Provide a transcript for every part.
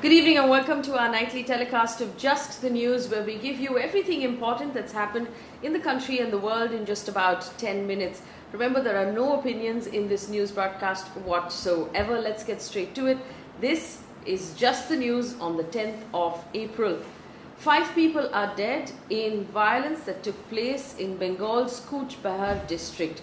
Good evening and welcome to our nightly telecast of Just the News, where we give you everything important that's happened in the country and the world in just about 10 minutes. Remember, there are no opinions in this news broadcast whatsoever. Let's get straight to it. This is Just the News on the 10th of April. 5 people are dead in violence that took place in Bengal's Cooch Behar district.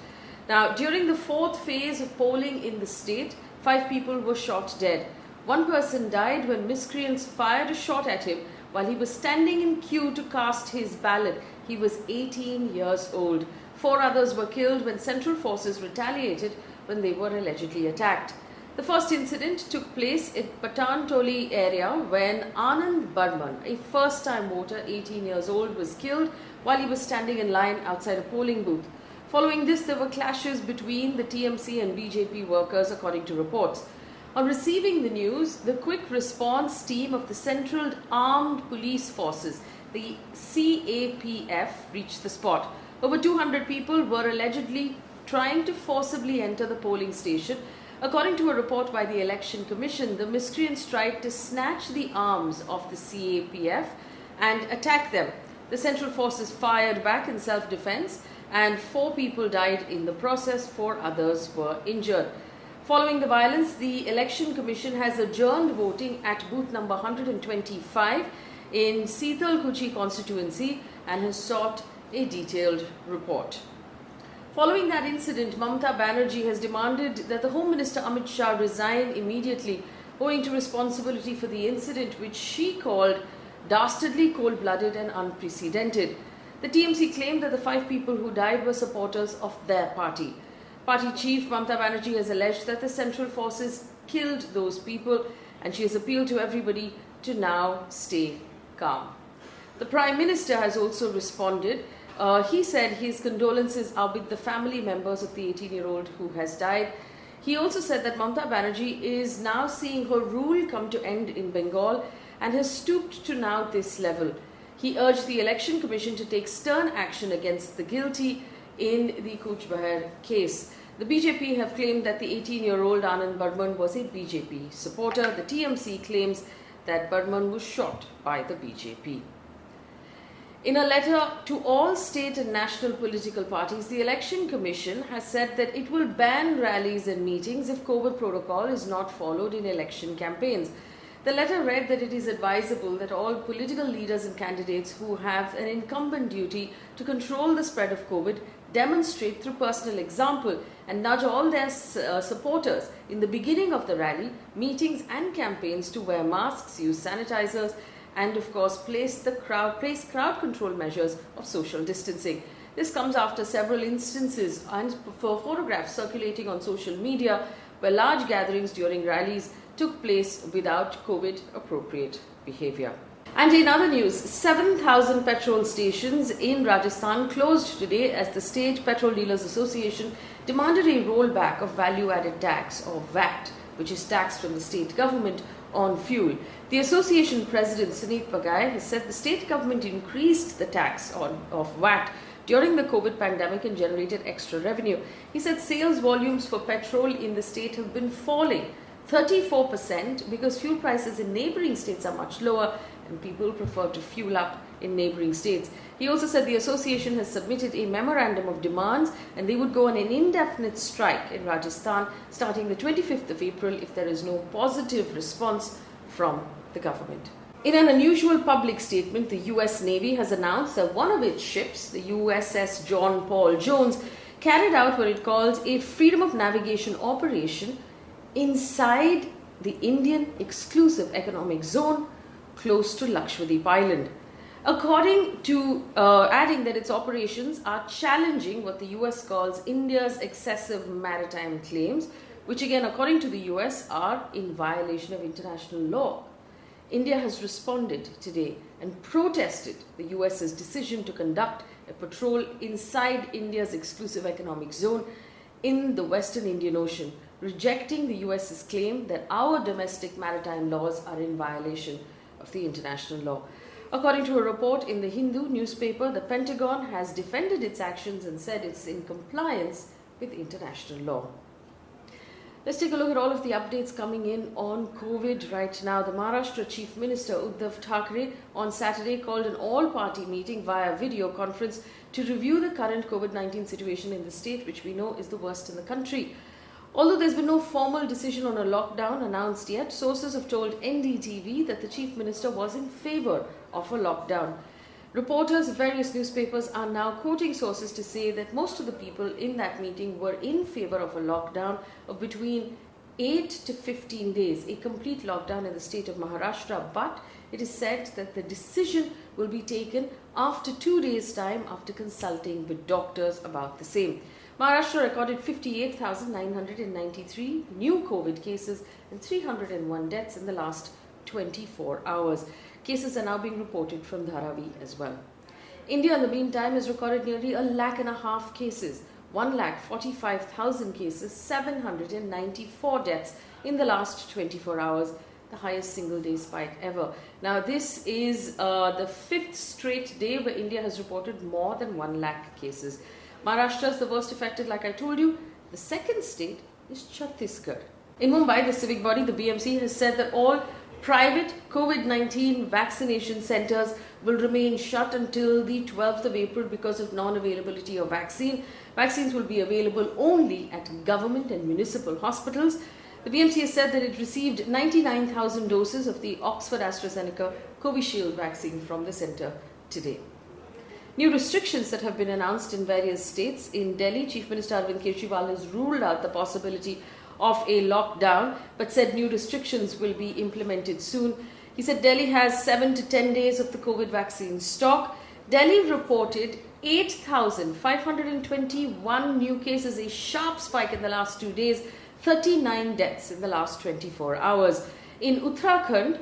Now, during the 4th phase of polling in the state, 5 people were shot dead. One person died when miscreants fired a shot at him while he was standing in queue to cast his ballot. He was 18 years old. 4 others were killed when central forces retaliated when they were allegedly attacked. The first incident took place in Petrol area when Anand Burman, a first-time voter, 18 years old, was killed while he was standing in line outside a polling booth. Following this, there were clashes between the TMC and BJP workers, according to reports. On receiving the news, the quick response team of the Central Armed Police Forces, the CAPF, reached the spot. Over 200 people were allegedly trying to forcibly enter the polling station. According to a report by the Election Commission, the miscreants tried to snatch the arms of the CAPF and attack them. The Central Forces fired back in self-defense and 4 people died in the process, 4 others were injured. Following the violence, the Election Commission has adjourned voting at booth number 125 in Seethal-Kuchi constituency and has sought a detailed report. Following that incident, Mamata Banerjee has demanded that the Home Minister Amit Shah resign immediately owing to responsibility for the incident, which she called dastardly, cold-blooded and unprecedented. The TMC claimed that the 5 people who died were supporters of their party. Party chief Mamata Banerjee has alleged that the central forces killed those people, and she has appealed to everybody to now stay calm. The Prime Minister has also responded. He said his condolences are with the family members of the 18-year-old who has died. He also said that Mamata Banerjee is now seeing her rule come to end in Bengal and has stooped to now this level. He urged the Election Commission to take stern action against the guilty in the Cooch Behar case. The BJP have claimed that the 18-year-old Anand Burman was a BJP supporter. The TMC claims that Burman was shot by the BJP. In a letter to all state and national political parties, the Election Commission has said that it will ban rallies and meetings if COVID protocol is not followed in election campaigns. The letter read that it is advisable that all political leaders and candidates who have an incumbent duty to control the spread of COVID demonstrate through personal example and nudge all their supporters in the beginning of the rally, meetings and campaigns to wear masks, use sanitizers and of course place crowd control measures of social distancing. This comes after several instances and photographs circulating on social media where large gatherings during rallies took place without COVID-appropriate behavior. And in other news, 7,000 petrol stations in Rajasthan closed today as the State Petrol Dealers Association demanded a rollback of value-added tax or VAT, which is tax from the state government on fuel. The association president Suneet Pagai has said the state government increased the tax of VAT during the COVID pandemic and generated extra revenue. He said sales volumes for petrol in the state have been falling 34% because fuel prices in neighbouring states are much lower and people prefer to fuel up in neighbouring states. He also said the association has submitted a memorandum of demands and they would go on an indefinite strike in Rajasthan starting the 25th of April if there is no positive response from the government. In an unusual public statement, the US Navy has announced that one of its ships, the USS John Paul Jones, carried out what it calls a freedom of navigation operation inside the Indian exclusive economic zone close to Lakshadweep Island. According to adding that its operations are challenging what the US calls India's excessive maritime claims, which again, according to the US, are in violation of international law. India has responded today and protested the US's decision to conduct a patrol inside India's exclusive economic zone in the Western Indian Ocean, rejecting the US's claim that our domestic maritime laws are in violation of the international law. According to a report in the Hindu newspaper, the Pentagon has defended its actions and said it's in compliance with international law. Let's take a look at all of the updates coming in on COVID right now. The Maharashtra Chief Minister Uddhav Thackeray on Saturday called an all-party meeting via video conference to review the current COVID-19 situation in the state, which we know is the worst in the country. Although there's been no formal decision on a lockdown announced yet, sources have told NDTV that the Chief Minister was in favour of a lockdown. Reporters of various newspapers are now quoting sources to say that most of the people in that meeting were in favour of a lockdown of between 8 to 15 days, a complete lockdown in the state of Maharashtra. But it is said that the decision will be taken after 2 days' time after consulting with doctors about the same. Maharashtra recorded 58,993 new COVID cases and 301 deaths in the last 24 hours. Cases are now being reported from Dharavi as well. India, in the meantime, has recorded nearly 1.5 lakh cases, 1,45,000 cases, 794 deaths in the last 24 hours, the highest single-day spike ever. Now, this is the 5th straight day where India has reported more than 1 lakh cases. Maharashtra is the worst affected, like I told you. The second state is Chhattisgarh. In Mumbai, the civic body, the BMC, has said that all private COVID-19 vaccination centres will remain shut until the 12th of April because of non-availability of vaccine. Vaccines will be available only at government and municipal hospitals. The BMC has said that it received 99,000 doses of the Oxford-AstraZeneca Covishield vaccine from the centre today. New restrictions that have been announced in various states. In Delhi, Chief Minister Arvind Kejriwal has ruled out the possibility of a lockdown, but said new restrictions will be implemented soon. He said Delhi has 7 to 10 days of the COVID vaccine stock. Delhi reported 8,521 new cases, a sharp spike in the last 2 days, 39 deaths in the last 24 hours. In Uttarakhand,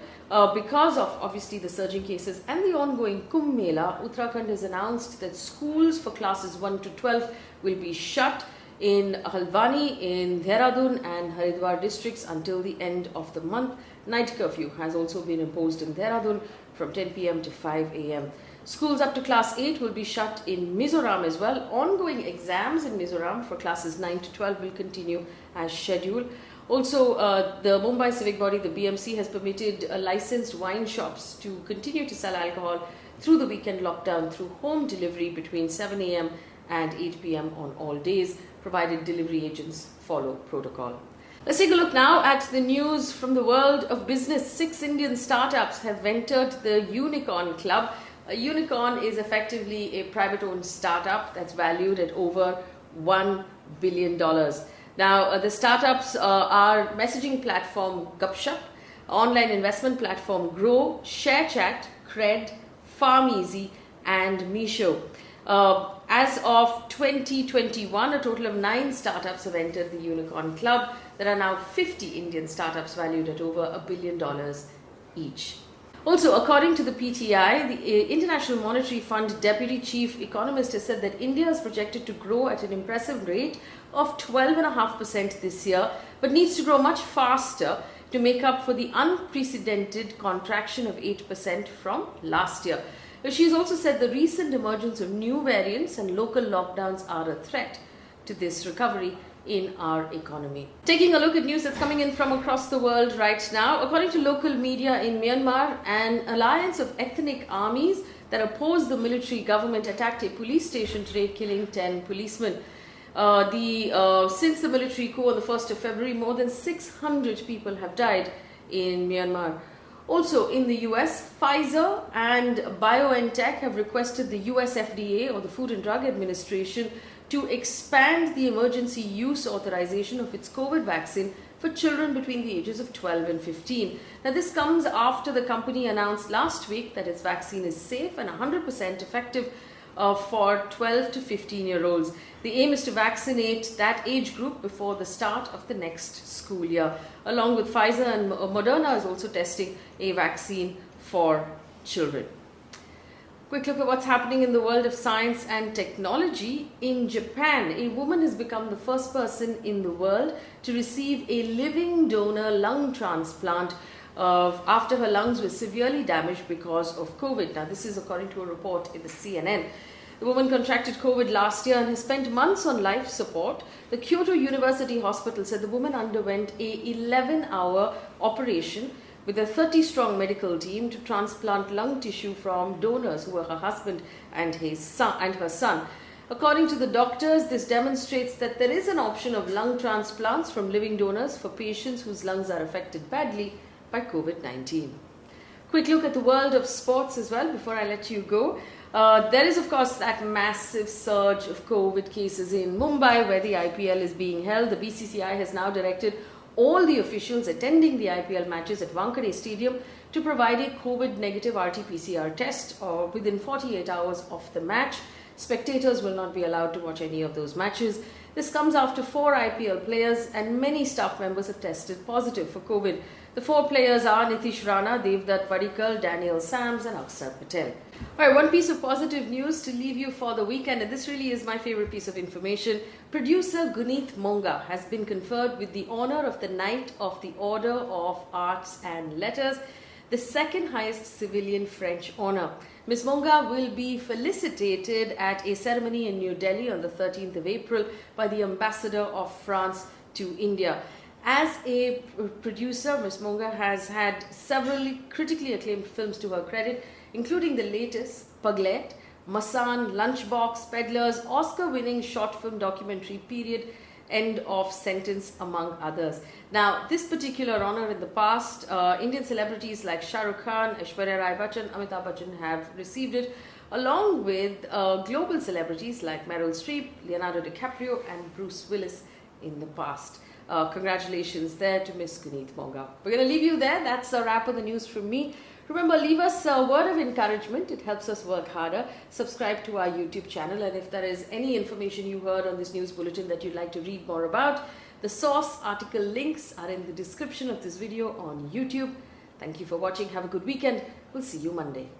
because of obviously the surging cases and the ongoing Kumbh Mela, Uttarakhand has announced that schools for classes 1 to 12 will be shut in Halwani, in Dehradun and Haridwar districts until the end of the month. Night curfew has also been imposed in Dehradun from 10 p.m. to 5 a.m. Schools up to class 8 will be shut in Mizoram as well. Ongoing exams in Mizoram for classes 9 to 12 will continue as scheduled. Also, the Mumbai civic body, the BMC, has permitted licensed wine shops to continue to sell alcohol through the weekend lockdown through home delivery between 7 a.m. and 8 p.m. on all days, provided delivery agents follow protocol. Let's take a look now at the news from the world of business. 6 Indian startups have entered the Unicorn Club. A unicorn is effectively a private-owned startup that's valued at over $1 billion. Now, the startups are messaging platform Gupshup, online investment platform Grow, ShareChat, Cred, FarmEasy, and Meesho. As of 2021, a total of 9 startups have entered the Unicorn Club. There are now 50 Indian startups valued at over $1 billion each. Also, according to the PTI, the International Monetary Fund Deputy Chief Economist has said that India is projected to grow at an impressive rate of 12.5% this year, but needs to grow much faster to make up for the unprecedented contraction of 8% from last year. She has also said the recent emergence of new variants and local lockdowns are a threat to this recovery in our economy. Taking a look at news that's coming in from across the world right now. According to local media in Myanmar, an alliance of ethnic armies that oppose the military government attacked a police station today, killing 10 policemen. Since the military coup on the 1st of February, more than 600 people have died in Myanmar. Also in the US, Pfizer and BioNTech have requested the US FDA, or the Food and Drug Administration, to expand the emergency use authorization of its COVID vaccine for children between the ages of 12 and 15. Now, this comes after the company announced last week that its vaccine is safe and 100% effective for 12 to 15-year-olds. The aim is to vaccinate that age group before the start of the next school year. Along with Pfizer and Moderna is also testing a vaccine for children. Quick look at what's happening in the world of science and technology. In Japan, a woman has become the first person in the world to receive a living donor lung transplant after her lungs were severely damaged because of COVID. Now, this is according to a report in the CNN. The woman contracted COVID last year and has spent months on life support. The Kyoto University Hospital said the woman underwent a 11-hour operation with a 30-strong medical team to transplant lung tissue from donors who were her husband and her son. According to the doctors, this demonstrates that there is an option of lung transplants from living donors for patients whose lungs are affected badly by COVID-19. Quick look at the world of sports as well before I let you go. There is, of course, that massive surge of COVID cases in Mumbai where the IPL is being held. The BCCI has now directed all the officials attending the IPL matches at Wankhede Stadium to provide a COVID-negative RT-PCR test within 48 hours of the match. Spectators will not be allowed to watch any of those matches. This comes after 4 IPL players and many staff members have tested positive for COVID. The 4 players are Nitish Rana, Devdutt Padikkal, Daniel Sams and Akshar Patel. Alright, one piece of positive news to leave you for the weekend, and this really is my favorite piece of information. Producer Guneet Monga has been conferred with the honor of the Knight of the Order of Arts and Letters, the second highest civilian French honor. Ms. Monga will be felicitated at a ceremony in New Delhi on the 13th of April by the Ambassador of France to India. As a producer, Ms. Monga has had several critically acclaimed films to her credit, including the latest, Paglet, Masan, Lunchbox, Peddlers, Oscar-winning short film documentary Period, End of Sentence, among others. Now, this particular honor in the past, Indian celebrities like Shah Rukh Khan, Aishwarya Rai Bachchan, Amitabh Bachchan have received it, along with global celebrities like Meryl Streep, Leonardo DiCaprio and Bruce Willis in the past. Congratulations there to Miss Guneet Monga. We're going to leave you there. That's a wrap on the news from me. Remember, leave us a word of encouragement. It helps us work harder. Subscribe to our YouTube channel, and if there is any information you heard on this news bulletin that you'd like to read more about, the source article links are in the description of this video on YouTube. Thank you for watching. Have a good weekend. We'll see you Monday.